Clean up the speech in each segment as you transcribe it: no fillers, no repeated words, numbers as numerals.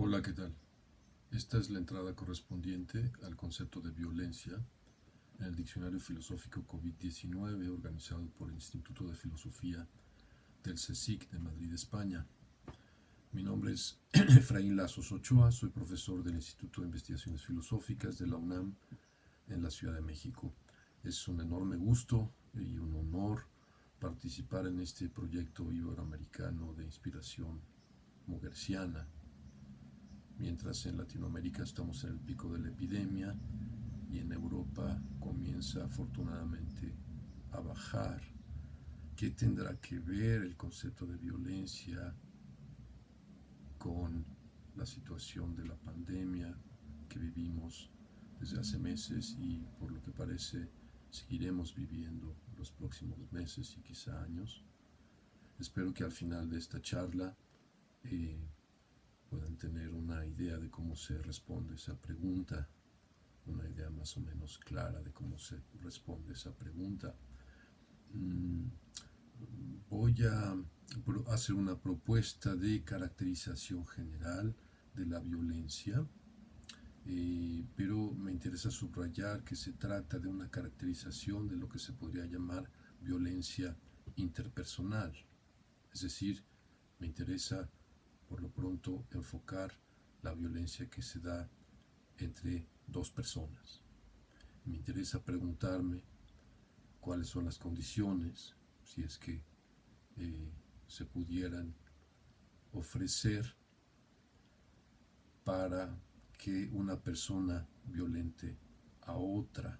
Hola, ¿qué tal? Esta es la entrada correspondiente al concepto de violencia en el Diccionario Filosófico COVID-19 organizado por el Instituto de Filosofía del CSIC de Madrid, España. Mi nombre es Efraín Lazos Ochoa, soy profesor del Instituto de Investigaciones Filosóficas de la UNAM en la Ciudad de México. Es un enorme gusto y un honor participar en este proyecto iberoamericano de inspiración mugersiana. Mientras en Latinoamérica estamos en el pico de la epidemia y en Europa comienza afortunadamente a bajar. ¿Qué tendrá que ver el concepto de violencia con la situación de la pandemia que vivimos desde hace meses y por lo que parece seguiremos viviendo los próximos meses y quizá años? Espero que al final de esta charla eh, puedan tener una idea de cómo se responde esa pregunta, una idea más o menos clara de cómo se responde esa pregunta. Voy a hacer una propuesta de caracterización general de la violencia, pero me interesa subrayar que se trata de una caracterización de lo que se podría llamar violencia interpersonal. Es decir, me interesa por lo pronto enfocar la violencia que se da entre dos personas. Me interesa preguntarme cuáles son las condiciones, si es que se pudieran ofrecer para que una persona violente a otra.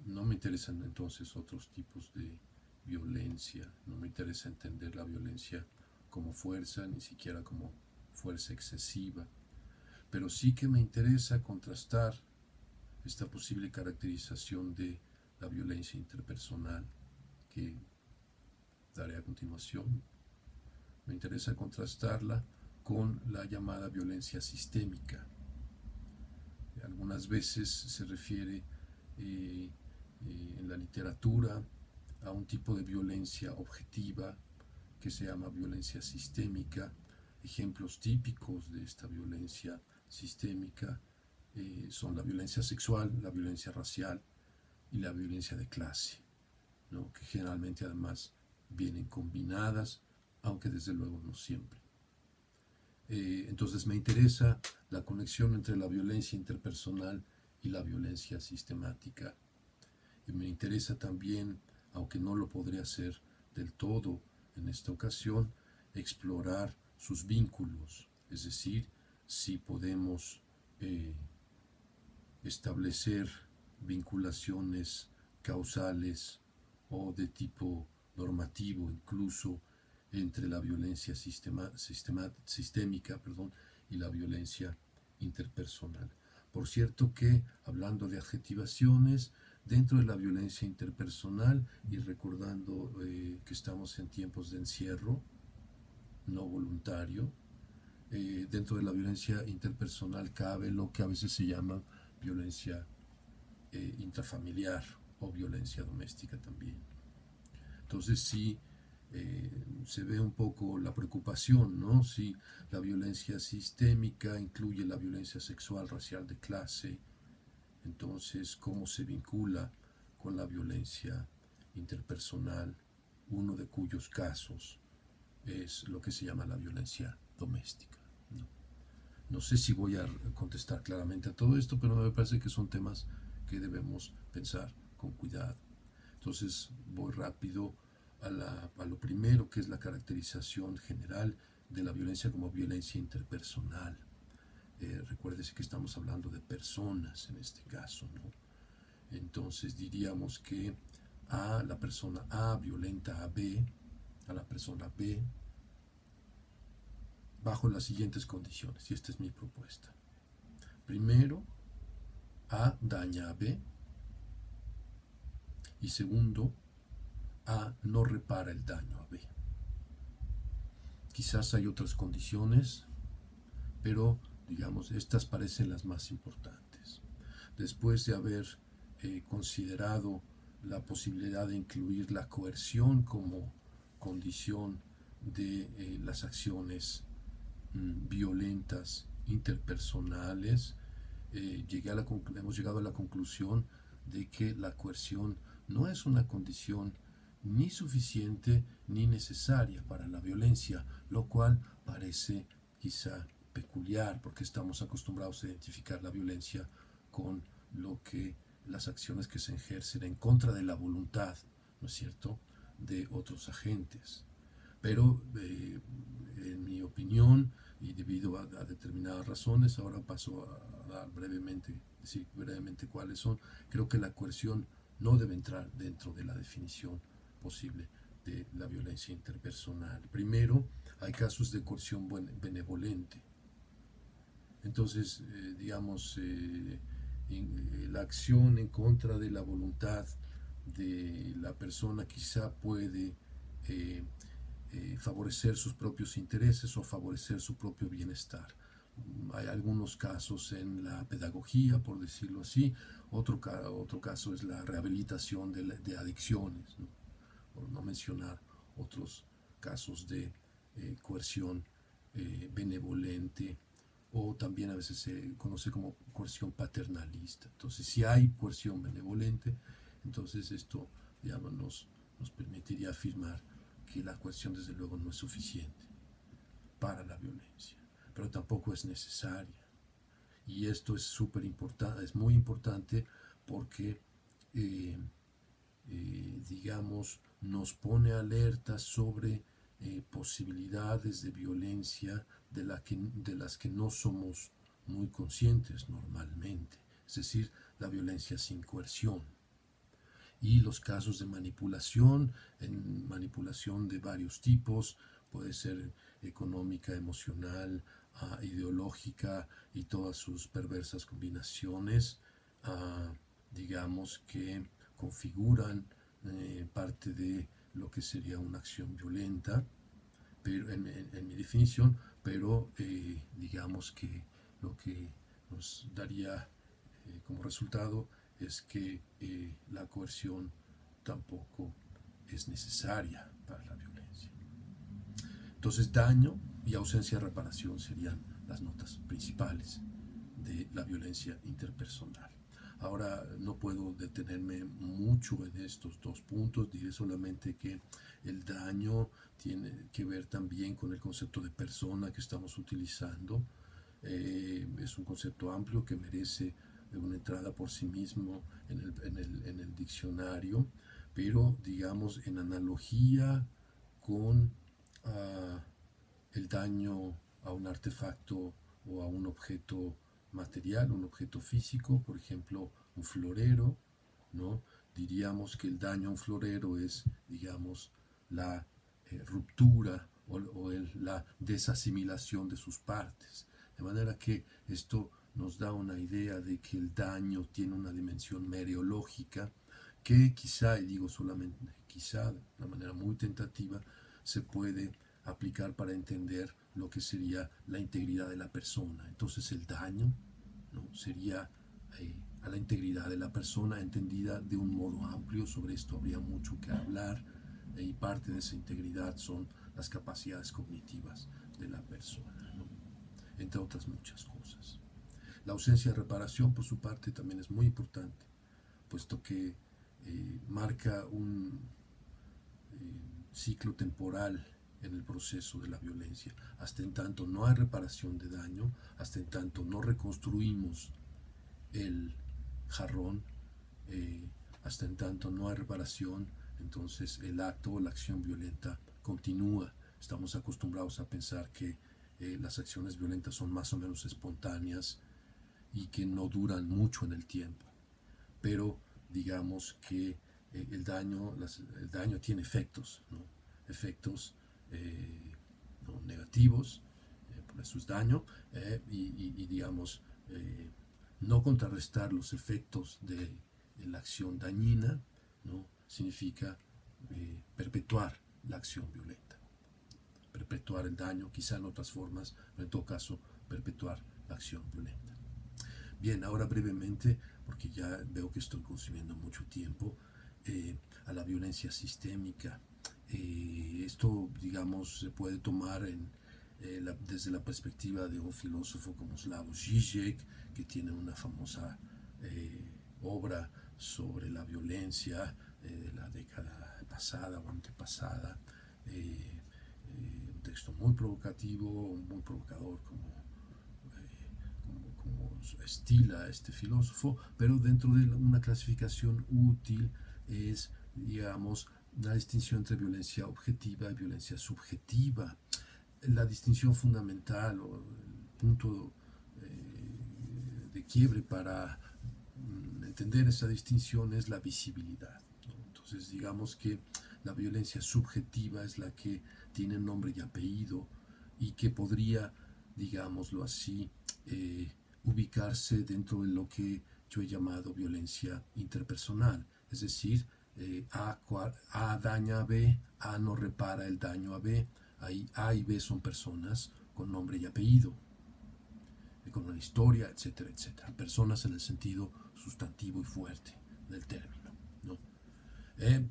No me interesan entonces otros tipos de violencia, no me interesa entender la violencia como fuerza, ni siquiera como fuerza excesiva, pero sí que me interesa contrastar esta posible caracterización de la violencia interpersonal que daré a continuación. Me interesa contrastarla con la llamada violencia sistémica. Algunas veces se refiere en la literatura a un tipo de violencia objetiva que se llama violencia sistémica. Ejemplos típicos de esta violencia sistémica son la violencia sexual, la violencia racial y la violencia de clase, ¿no? Que generalmente además vienen combinadas, aunque desde luego no siempre. Entonces me interesa la conexión entre la violencia interpersonal y la violencia sistemática. Y me interesa también, aunque no lo podré hacer del todo en esta ocasión, explorar sus vínculos, es decir, si podemos establecer vinculaciones causales o de tipo normativo incluso entre la violencia sistémica y la violencia interpersonal. Por cierto que, hablando de adjetivaciones, dentro de la violencia interpersonal y recordando que estamos en tiempos de encierro no voluntario, dentro de la violencia interpersonal cabe lo que a veces se llama violencia intrafamiliar o violencia doméstica también. Entonces sí se ve un poco la preocupación, ¿no? Si la violencia sistémica incluye la violencia sexual, racial, de clase, entonces cómo se vincula con la violencia interpersonal, uno de cuyos casos es lo que se llama la violencia doméstica, ¿no? No sé si voy a contestar claramente a todo esto, pero me parece que son temas que debemos pensar con cuidado. Entonces voy rápido a lo primero, que es la caracterización general de la violencia como violencia interpersonal. Recuérdese que estamos hablando de personas en este caso, ¿no? Entonces diríamos que la persona A violenta a la persona B, bajo las siguientes condiciones, y esta es mi propuesta. Primero, A daña a B, y segundo, A no repara el daño a B. Quizás hay otras condiciones, pero digamos, estas parecen las más importantes. Después de haber considerado la posibilidad de incluir la coerción como condición de las acciones violentas interpersonales, hemos llegado a la conclusión de que la coerción no es una condición ni suficiente ni necesaria para la violencia, lo cual parece quizá peculiar porque estamos acostumbrados a identificar la violencia con lo que las acciones que se ejercen en contra de la voluntad, ¿no es cierto?, de otros agentes. Pero en mi opinión, y debido a determinadas razones, ahora paso a dar decir brevemente cuáles son. Creo que la coerción no debe entrar dentro de la definición posible de la violencia interpersonal. Primero, hay casos de coerción benevolente. Entonces, la acción en contra de la voluntad de la persona quizá puede favorecer sus propios intereses o favorecer su propio bienestar. Hay algunos casos en la pedagogía, por decirlo así. Otro caso es la rehabilitación de adicciones, ¿no?, por no mencionar otros casos de coerción benevolente, o también a veces se conoce como coerción paternalista. Entonces, si hay coerción benevolente, entonces esto, digamos, nos permitiría afirmar que la coerción desde luego no es suficiente para la violencia, pero tampoco es necesaria. Y esto es súper importante, es muy importante porque nos pone alerta sobre posibilidades de violencia de las que no somos muy conscientes normalmente, es decir, la violencia sin coerción. Y los casos de manipulación de varios tipos, puede ser económica, emocional, ideológica y todas sus perversas combinaciones, que configuran parte de lo que sería una acción violenta, pero en mi definición, pero digamos que lo que nos daría como resultado es que la coerción tampoco es necesaria para la violencia. Entonces, daño y ausencia de reparación serían las notas principales de la violencia interpersonal. Ahora no puedo detenerme mucho en estos dos puntos, diré solamente que el daño tiene que ver también con el concepto de persona que estamos utilizando. Es un concepto amplio que merece una entrada por sí mismo en el diccionario, pero digamos en analogía con el daño a un artefacto o a un objeto material, un objeto físico, por ejemplo, un florero, ¿no? Diríamos que el daño a un florero es, digamos, la ruptura o la desasimilación de sus partes. De manera que esto nos da una idea de que el daño tiene una dimensión mereológica que quizá, y digo solamente quizá, de una manera muy tentativa, se puede aplicar para entender lo que sería la integridad de la persona. Entonces el daño, ¿no?, sería a la integridad de la persona entendida de un modo amplio. Sobre esto habría mucho que hablar, y parte de esa integridad son las capacidades cognitivas de la persona, ¿no?, entre otras muchas cosas. La ausencia de reparación, por su parte, también es muy importante, puesto que marca un ciclo temporal en el proceso de la violencia. Hasta en tanto no hay reparación de daño, hasta en tanto no reconstruimos el jarrón, hasta en tanto no hay reparación, entonces el acto o la acción violenta continúa. Estamos acostumbrados a pensar que las acciones violentas son más o menos espontáneas y que no duran mucho en el tiempo, pero digamos que el daño tiene efectos, ¿no?, efectos ¿no?, negativos, por eso es daño, digamos, no contrarrestar los efectos de la acción dañina, ¿no?, significa perpetuar la acción violenta, perpetuar el daño, quizá en otras formas, pero en todo caso perpetuar la acción violenta. Bien, ahora brevemente, porque ya veo que estoy consumiendo mucho tiempo, a la violencia sistémica. Esto, digamos, se puede tomar desde la perspectiva de un filósofo como Slavoj Žižek, que tiene una famosa obra sobre la violencia de la década pasada o antepasada, un texto muy provocativo, muy provocador como estila este filósofo, pero dentro de una clasificación útil es, digamos, la distinción entre violencia objetiva y violencia subjetiva. La distinción fundamental o el punto de quiebre para entender esa distinción es la visibilidad, ¿no? Entonces, digamos que la violencia subjetiva es la que tiene nombre y apellido y que podría, digámoslo así, ubicarse dentro de lo que yo he llamado violencia interpersonal. Es decir, A daña a B, A no repara el daño a B. Ahí A y B son personas con nombre y apellido, con una historia, etcétera, etcétera. Personas en el sentido sustantivo y fuerte del término, ¿no?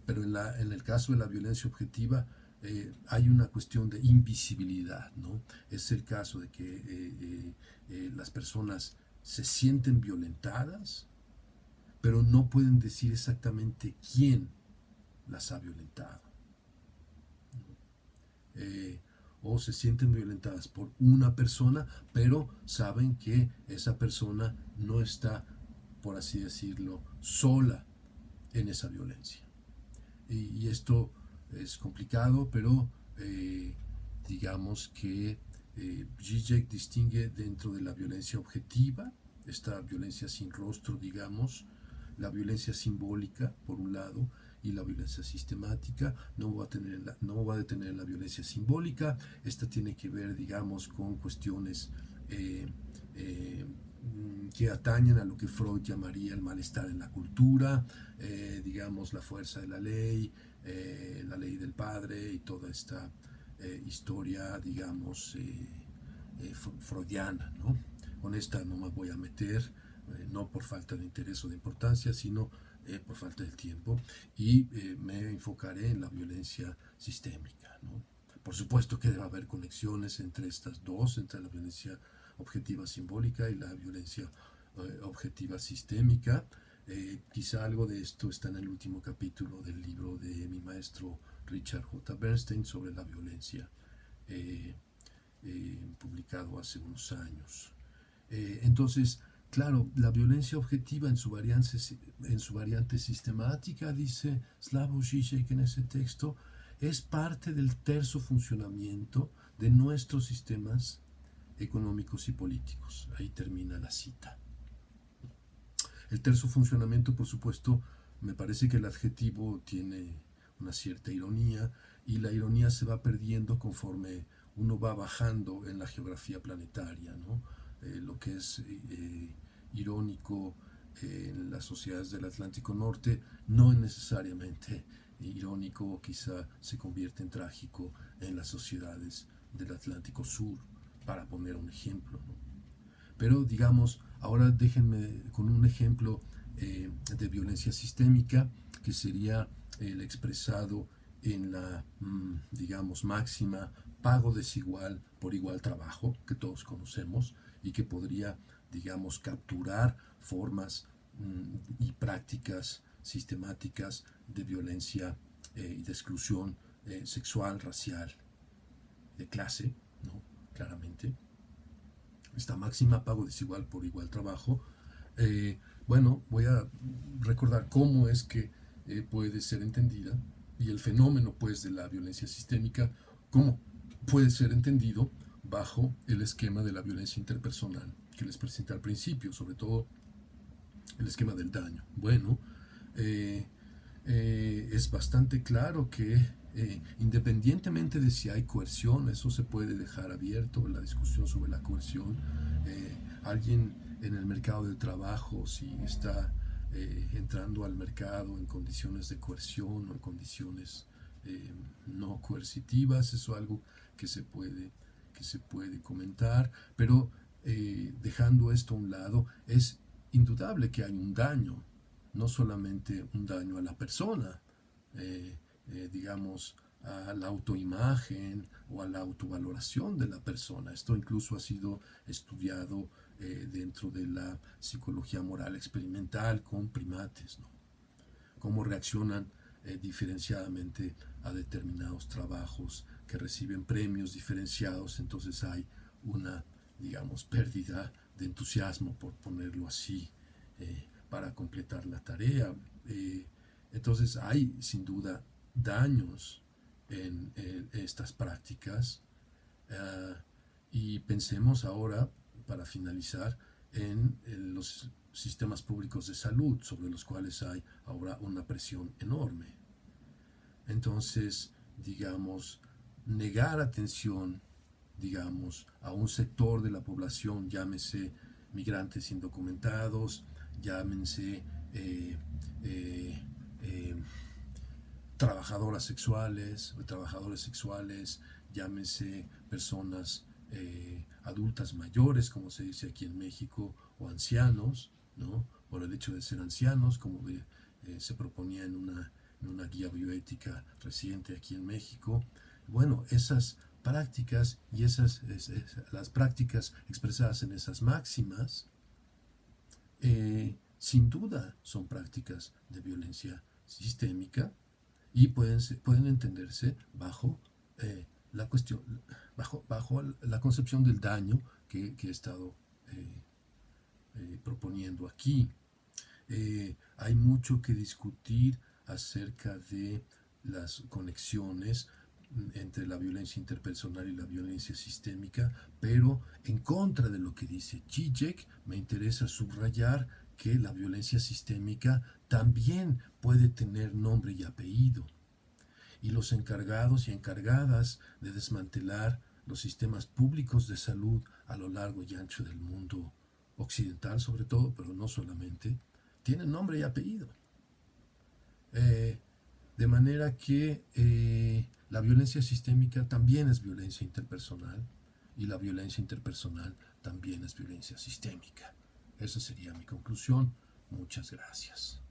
Pero en el caso de la violencia objetiva hay una cuestión de invisibilidad, ¿no? Es el caso de que las personas se sienten violentadas, pero no pueden decir exactamente quién las ha violentado, ¿no? O se sienten violentadas por una persona, pero saben que esa persona no está, por así decirlo, sola en esa violencia. Y esto es complicado, pero digamos que Zizek distingue dentro de la violencia objetiva, esta violencia sin rostro, digamos, la violencia simbólica, por un lado, y la violencia sistemática. No va a detener la violencia simbólica. Esta tiene que ver, digamos, con cuestiones que atañen a lo que Freud llamaría el malestar en la cultura, digamos, la fuerza de la ley del padre y toda esta historia, digamos, freudiana, ¿no? Con esta no me voy a meter, no por falta de interés o de importancia, sino por falta de tiempo, y me enfocaré en la violencia sistémica, ¿no? Por supuesto que debe haber conexiones entre estas dos, entre la violencia objetiva simbólica y la violencia objetiva sistémica. Quizá algo de esto está en el último capítulo del libro de mi maestro Richard J. Bernstein sobre la violencia, publicado hace unos años. Entonces, claro, la violencia objetiva en su variante sistemática, dice Slavoj Žižek en ese texto, es parte del terso funcionamiento de nuestros sistemas económicos y políticos. Ahí termina la cita. El terso funcionamiento, por supuesto, me parece que el adjetivo tiene una cierta ironía, y la ironía se va perdiendo conforme uno va bajando en la geografía planetaria, ¿no? Lo que es irónico en las sociedades del Atlántico Norte no es necesariamente irónico, o quizá se convierte en trágico en las sociedades del Atlántico Sur, para poner un ejemplo, ¿no? Pero digamos, ahora déjenme con un ejemplo de violencia sistémica, que sería el expresado en la, digamos, máxima pago desigual por igual trabajo, que todos conocemos, y que podría, digamos, capturar formas y prácticas sistemáticas de violencia y de exclusión sexual, racial, de clase, ¿no? Claramente. Esta máxima pago desigual por igual trabajo, bueno, voy a recordar cómo es que puede ser entendida, y el fenómeno, pues, de la violencia sistémica, cómo puede ser entendido bajo el esquema de la violencia interpersonal que les presenté al principio, sobre todo el esquema del daño. Bueno, es bastante claro que independientemente de si hay coerción, eso se puede dejar abierto, la discusión sobre la coerción. Alguien en el mercado de trabajo, si está entrando al mercado en condiciones de coerción o en condiciones no coercitivas, eso es algo que se puede comentar, pero dejando esto a un lado, es indudable que hay un daño, no solamente un daño a la persona, digamos, a la autoimagen o a la autovaloración de la persona. Esto incluso ha sido estudiado dentro de la psicología moral experimental con primates, ¿no? Cómo reaccionan diferenciadamente a determinados trabajos que reciben premios diferenciados, entonces hay una, digamos, pérdida de entusiasmo, por ponerlo así, para completar la tarea. Entonces hay sin duda daños en estas prácticas. Uh, y pensemos ahora, para finalizar, en los sistemas públicos de salud, sobre los cuales hay ahora una presión enorme. Entonces, digamos, negar atención, digamos, a un sector de la población, llámese migrantes indocumentados, llámense eh, eh, trabajadoras sexuales o trabajadores sexuales, llámese personas adultas mayores, como se dice aquí en México, o ancianos, ¿no? Por el hecho de ser ancianos, como se proponía en una guía bioética reciente aquí en México. Bueno, esas prácticas y las prácticas expresadas en esas máximas, sin duda son prácticas de violencia sistémica y pueden entenderse bajo la cuestión, bajo la concepción del daño que he estado proponiendo aquí. Hay mucho que discutir acerca de las conexiones entre la violencia interpersonal y la violencia sistémica, pero en contra de lo que dice Zizek, me interesa subrayar que la violencia sistémica también puede tener nombre y apellido. Y los encargados y encargadas de desmantelar los sistemas públicos de salud a lo largo y ancho del mundo occidental, sobre todo, pero no solamente, tienen nombre y apellido. De manera que la violencia sistémica también es violencia interpersonal y la violencia interpersonal también es violencia sistémica. Esa sería mi conclusión. Muchas gracias.